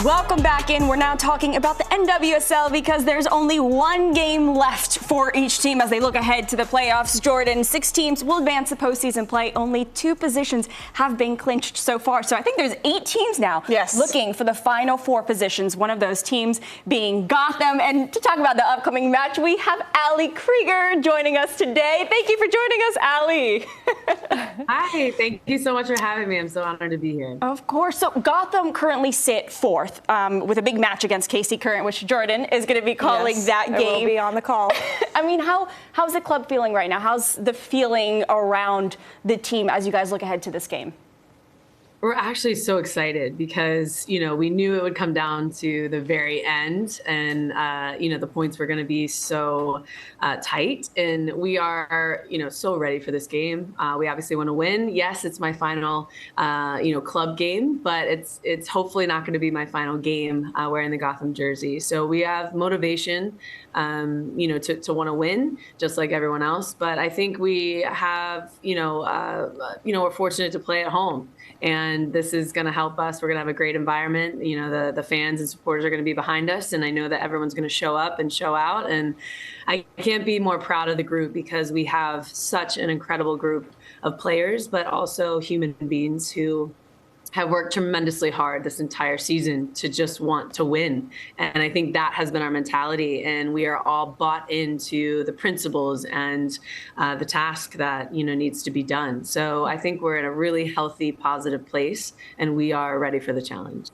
Welcome back in. We're now talking about the NWSL because there's only one game left for each team as they look ahead to the playoffs. Jordan, 6 teams will advance to postseason play. Only 2 positions have been clinched so far. So I think there's 8 teams now looking for the final 4 positions, one of those teams being Gotham. And to talk about the upcoming match, we have Allie Krieger joining us today. Thank you for joining us, Allie. Hi, thank you so much for having me. I'm so honored to be here. Of course. So Gotham currently sit 4th with a big match against KC Current, which Jordan is going to be calling that game. I will be on the call. I mean, how's the club feeling right now? How's the feeling around the team as you guys look ahead to this game? We're actually so excited because, we knew it would come down to the very end and, the points were going to be so tight. And we are, so ready for this game. We obviously want to win. Yes, it's my final, club game, but it's hopefully not going to be my final game wearing the Gotham jersey. So we have motivation, to want to win just like everyone else. But I think we have, we're fortunate to play at home. And this is going to help us. We're going to have a great environment. The fans and supporters are going to be behind us. And I know that everyone's going to show up and show out. And I can't be more proud of the group because we have such an incredible group of players, but also human beings who have worked tremendously hard this entire season to just want to win. And I think that has been our mentality. And we are all bought into the principles and the task that, needs to be done. So I think we're in a really healthy, positive place, and we are ready for the challenge.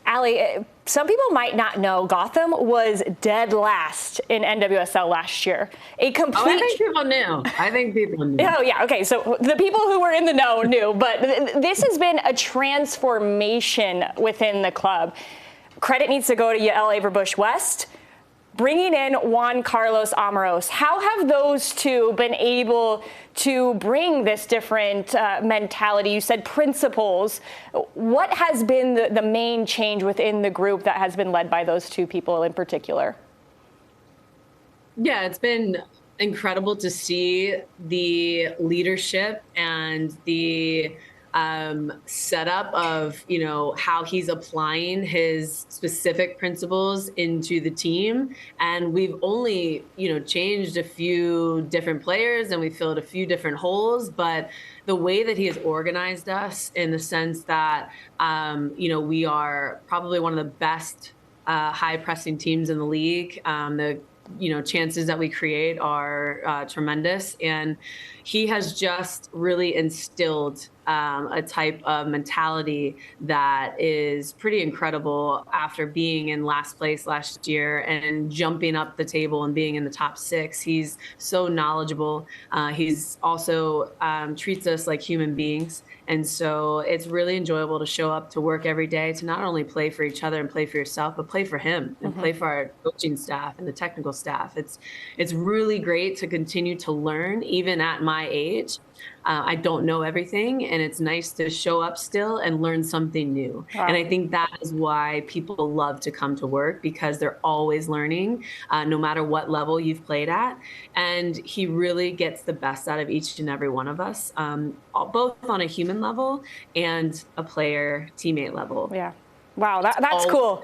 Allie, some people might not know Gotham was dead last in NWSL last year. I think people knew. Oh, yeah. Okay. So the people who were in the know knew, but this has been a transformation within the club. Credit needs to go to Yael Averbuch West, bringing in Juan Carlos Amaros. How have those two been able to bring this different mentality? You said principles. What has been the main change within the group that has been led by those two people in particular? Yeah, it's been incredible to see the leadership and the setup of, how he's applying his specific principles into the team. And we've only, changed a few different players and we filled a few different holes, but the way that he has organized us in the sense that, we are probably one of the best high pressing teams in the league. The chances that we create are tremendous. And he has just really instilled a type of mentality that is pretty incredible after being in last place last year and jumping up the table and being in the top 6. He's so knowledgeable. He's also treats us like human beings. And so it's really enjoyable to show up to work every day to not only play for each other and play for yourself, but play for him and play for our coaching staff and the technical staff. It's really great to continue to learn, even at my age. I don't know everything, and it's nice to show up still and learn something new. Wow. And I think that is why people love to come to work, because they're always learning, no matter what level you've played at. And he really gets the best out of each and every one of us, both on a human level and a player teammate level. Yeah. Wow, that's cool.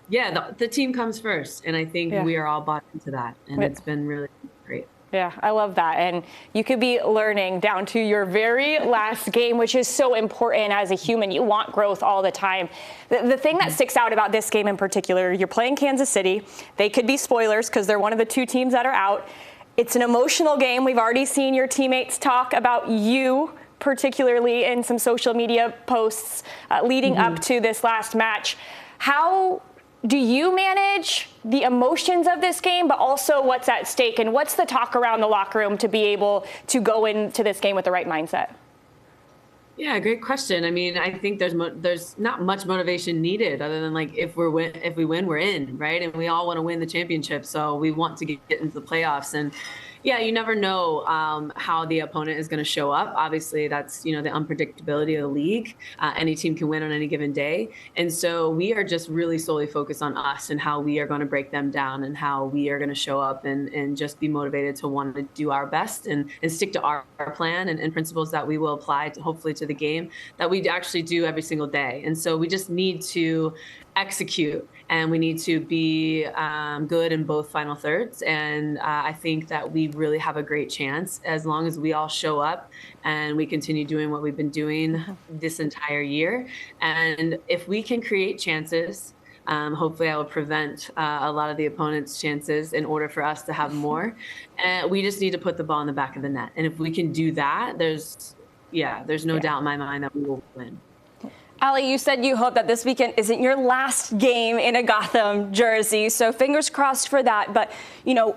Yeah, the team comes first, and I think we are all bought into that, and it's been really great. Yeah, I love that. And you could be learning down to your very last game, which is so important as a human. You want growth all the time. The thing that sticks out about this game in particular, you're playing Kansas City. They could be spoilers because they're one of the 2 teams that are out. It's an emotional game. We've already seen your teammates talk about you, particularly in some social media posts leading up to this last match. How do you manage the emotions of this game, but also what's at stake, and what's the talk around the locker room to be able to go into this game with the right mindset? Yeah, great question. I mean, I think there's not much motivation needed other than like if we win, we're in, right? And we all want to win the championship, so we want to get into the playoffs. And yeah, you never know how the opponent is going to show up. Obviously, that's the unpredictability of the league. Any team can win on any given day, and so we are just really solely focused on us and how we are going to break them down and how we are going to show up and just be motivated to want to do our best and stick to our plan and principles that we will apply to hopefully to the game that we actually do every single day. And so we just need to execute and we need to be good in both final thirds. And I think that we really have a great chance as long as we all show up and we continue doing what we've been doing this entire year. And if we can create chances, hopefully I will prevent a lot of the opponent's chances in order for us to have more. And we just need to put the ball in the back of the net. And if we can do that, there's no doubt in my mind that we will win. Allie, you said you hope that this weekend isn't your last game in a Gotham jersey, so fingers crossed for that. But,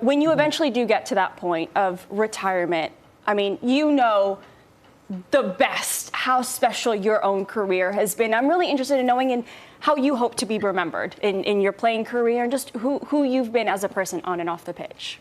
when you eventually do get to that point of retirement, I mean, the best how special your own career has been. I'm really interested in knowing how you hope to be remembered in your playing career and just who you've been as a person on and off the pitch.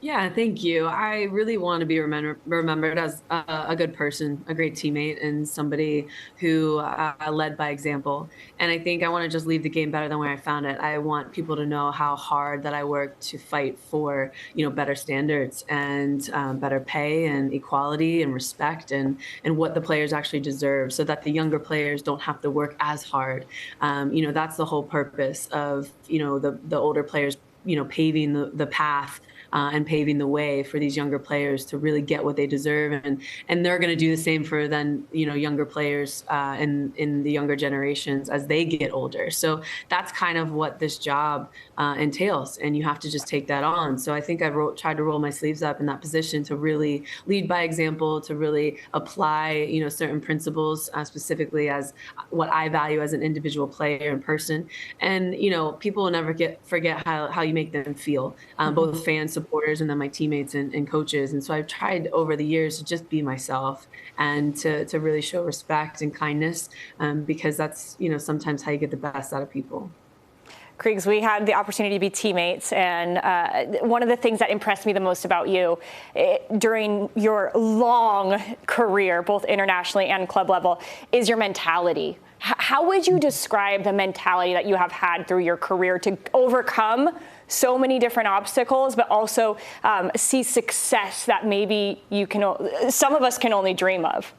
Yeah, thank you. I really want to be remembered as a good person, a great teammate, and somebody who led by example. And I think I want to just leave the game better than where I found it. I want people to know how hard that I worked to fight for, better standards and better pay and equality and respect and what the players actually deserve, so that the younger players don't have to work as hard. That's the whole purpose of the older players, paving the path. And paving the way for these younger players to really get what they deserve, and they're going to do the same for younger players in the younger generations as they get older. So that's kind of what this job entails, and you have to just take that on. So I think I tried to roll my sleeves up in that position to really lead by example, to really apply certain principles specifically as what I value as an individual player and person. And people will never forget how you make them feel, both fans, supporters, and then my teammates and coaches. And so I've tried over the years to just be myself and to really show respect and kindness, because that's sometimes how you get the best out of people. Kriegs, we had the opportunity to be teammates, and one of the things that impressed me the most about you during your long career, both internationally and club level, is your mentality. How would you describe the mentality that you have had through your career to overcome so many different obstacles, but also see success that maybe some of us can only dream of?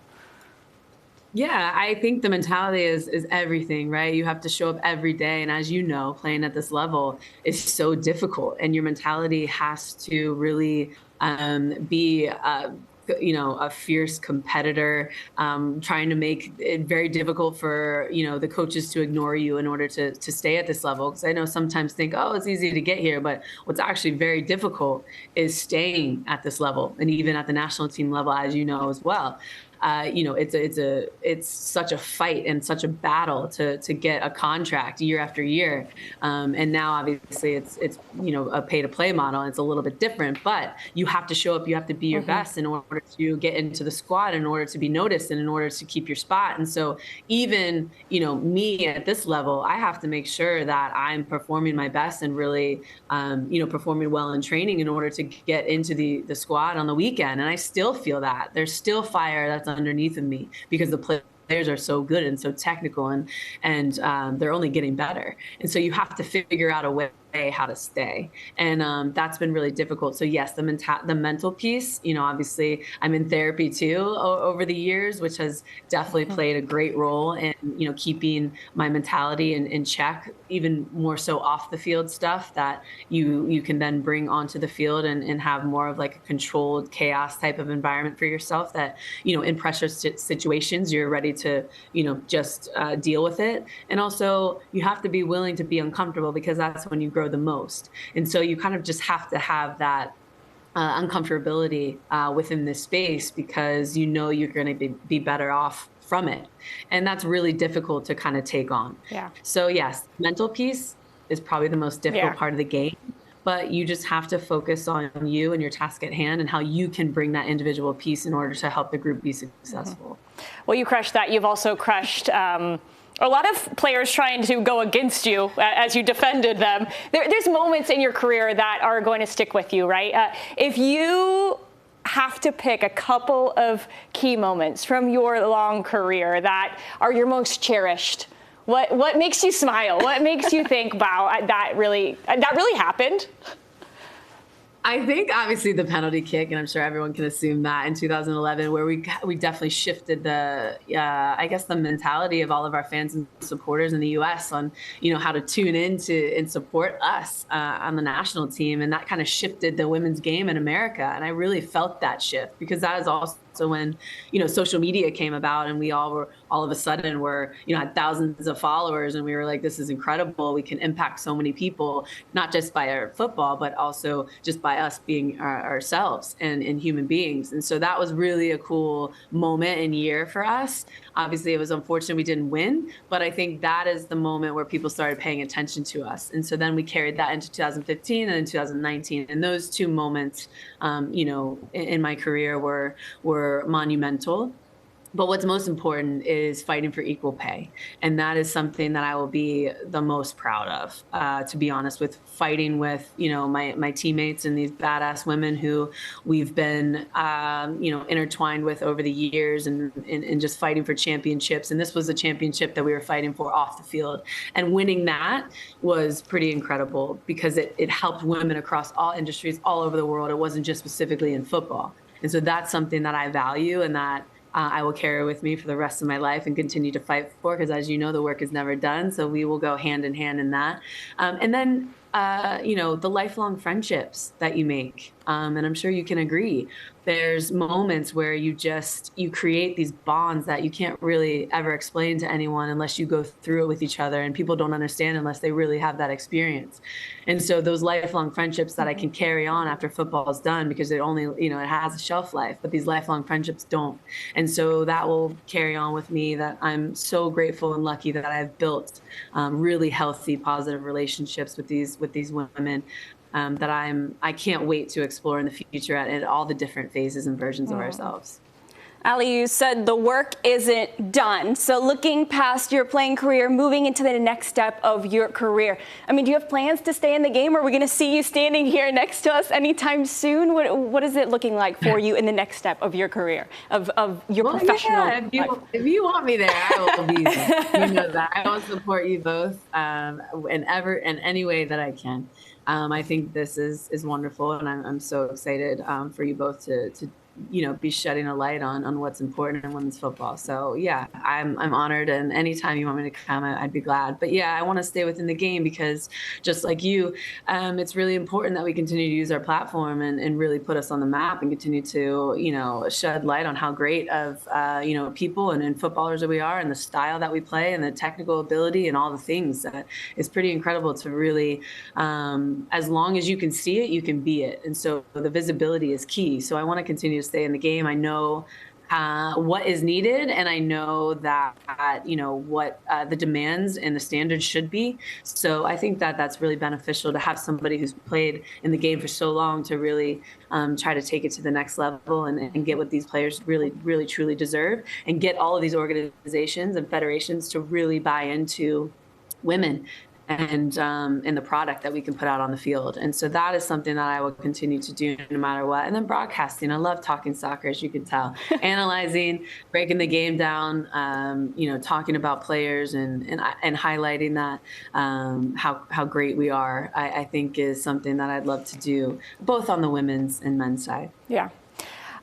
Yeah, I think the mentality is everything, right? You have to show up every day. And as you know, playing at this level is so difficult. And your mentality has to really be a fierce competitor, trying to make it very difficult for, the coaches to ignore you in order to stay at this level. Because I know sometimes think, oh, it's easy to get here. But what's actually very difficult is staying at this level, and even at the national team level, as you know, as well. It's such a fight and such a battle to get a contract year after year. And now obviously it's a pay to play model. And it's a little bit different, but you have to show up, you have to be your best in order to get into the squad, in order to be noticed, and in order to keep your spot. And so even, me at this level, I have to make sure that I'm performing my best and really, performing well in training in order to get into the squad on the weekend. And I still feel that there's still fire that's underneath of me because the players are so good and so technical, and they're only getting better. And so you have to figure out a way how to stay. And that's been really difficult. So yes, the mental piece, obviously I'm in therapy too over the years, which has definitely played a great role in, keeping my mentality in check, even more so off the field stuff that you can then bring onto the field and have more of like a controlled chaos type of environment for yourself that, in pressure situations, you're ready to, just deal with it. And also you have to be willing to be uncomfortable, because that's when you grow the most. And so you kind of just have to have that uncomfortability within this space, because you're going to be better off from it. And that's really difficult to kind of take on. Yeah. So yes, mental piece is probably the most difficult part of the game. but you just have to focus on you and your task at hand and how you can bring that individual piece in order to help the group be successful. Well, you crushed that. You've also crushed a lot of players trying to go against you as you defended them. There's moments in your career that are going to stick with you, right? If you have to pick a couple of key moments from your long career that are your most cherished, what makes you smile? What makes you think, wow, that really happened? I think obviously the penalty kick, and I'm sure everyone can assume that, in 2011, where we definitely shifted the mentality of all of our fans and supporters in the U.S. on how to tune in to and support us on the national team, and that kind of shifted the women's game in America. And I really felt that shift because that is also when social media came about, and we all of a sudden had thousands of followers, and we were like, this is incredible. We can impact so many people, not just by our football, but also just by us being ourselves and human beings. And so that was really a cool moment and year for us. Obviously, it was unfortunate we didn't win, but I think that is the moment where people started paying attention to us. And so then we carried that into 2015 and in 2019. And those two moments, in my career were monumental. But what's most important is fighting for equal pay. And that is something that I will be the most proud of, to be honest, with fighting with, my teammates and these badass women who we've been, intertwined with over the years and just fighting for championships. And this was a championship that we were fighting for off the field. And winning that was pretty incredible because it helped women across all industries all over the world. It wasn't just specifically in football. And so that's something that I value and that I will carry with me for the rest of my life and continue to fight for, because as you know, the work is never done. So we will go hand in hand in that. And then, the lifelong friendships that you make. And I'm sure you can agree. There's moments where you create these bonds that you can't really ever explain to anyone unless you go through it with each other, and people don't understand unless they really have that experience. And so those lifelong friendships that I can carry on after football is done, because it only, it has a shelf life, but these lifelong friendships don't. And so that will carry on with me, that I'm so grateful and lucky that I've built really healthy, positive relationships with these women. That I can't wait to explore in the future at all the different phases and versions of ourselves. Ali, you said the work isn't done. So looking past your playing career, moving into the next step of your career, do you have plans to stay in the game? Are we going to see you standing here next to us anytime soon? What is it looking like for you in the next step of your career, of your professional life? If you want me there, I will be there. You know that. I will support you both in any way that I can. I think this is wonderful, and I'm so excited for you both to be shedding a light on what's important in women's football. So yeah, I'm honored, and anytime you want me to come, I'd be glad. But yeah, I want to stay within the game because just like you, it's really important that we continue to use our platform and really put us on the map and continue to shed light on how great of people and footballers that we are, and the style that we play and the technical ability and all the things. That is pretty incredible to really, as long as you can see it, you can be it. And so the visibility is key. So I want to continue to stay in the game. I know what is needed, and I know that what the demands and the standards should be. So I think that that's really beneficial to have somebody who's played in the game for so long to really try to take it to the next level and get what these players really, really, truly deserve, and get all of these organizations and federations to really buy into women and the product that we can put out on the field. And so that is something that I will continue to do no matter what. And then broadcasting, I love talking soccer, as you can tell, analyzing, breaking the game down, talking about players and highlighting that how great we are, I think is something that I'd love to do both on the women's and men's side. Yeah.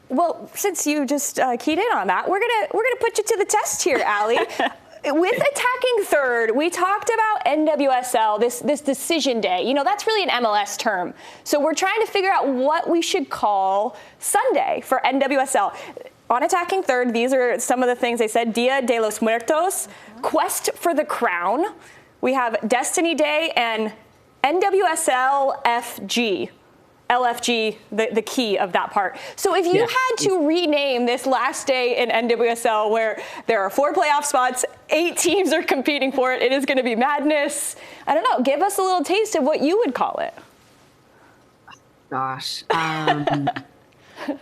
Well, since you just keyed in on that, we're gonna put you to the test here, Ali. With attacking third, we talked about NWSL, this decision day. That's really an MLS term. So we're trying to figure out what we should call Sunday for NWSL. On attacking third, these are some of the things they said. Dia de los Muertos, Quest for the Crown. We have Destiny Day and NWSL FG. LFG, the key of that part. So if you had to rename this last day in NWSL, where there are 4 playoff spots, 8 teams are competing for it, it is going to be madness. I don't know. Give us a little taste of what you would call it. gosh.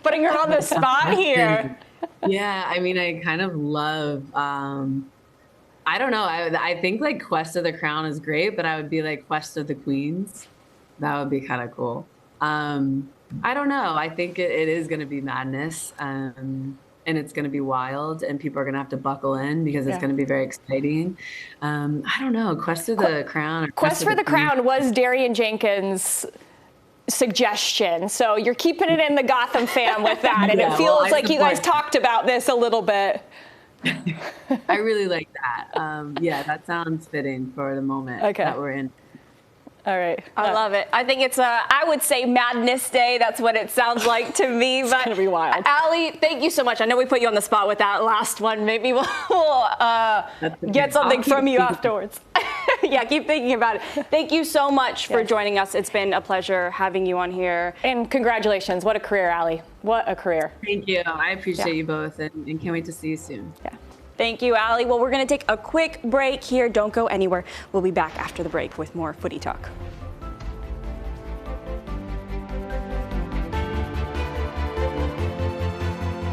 Putting her on the spot here. Yeah, I mean, I kind of love, I don't know. I think like Quest of the Crown is great, but I would be like Quest of the Queens. That would be kind of cool. I don't know. I think it is going to be madness, and it's going to be wild, and people are going to have to buckle in because it's going to be very exciting. I don't know. Quest of the Crown. Or Quest for the Crown was Darian Jenkins' suggestion, so you're keeping it in the Gotham fam with that, and it feels like you guys talked about this a little bit. I really like that. Yeah, that sounds fitting for the moment that we're in. All right. I love it. I think it's I would say Madness Day. That's what it sounds like to me. It's going to be wild. Allie, thank you so much. I know we put you on the spot with that last one. Maybe we'll get something from you afterwards. Yeah, keep thinking about it. Thank you so much for joining us. It's been a pleasure having you on here. And congratulations. What a career, Allie. What a career. Thank you. I appreciate you both, and can't wait to see you soon. Yeah. Thank you, Allie. Well, we're going to take a quick break here. Don't go anywhere. We'll be back after the break with more Footy Talk.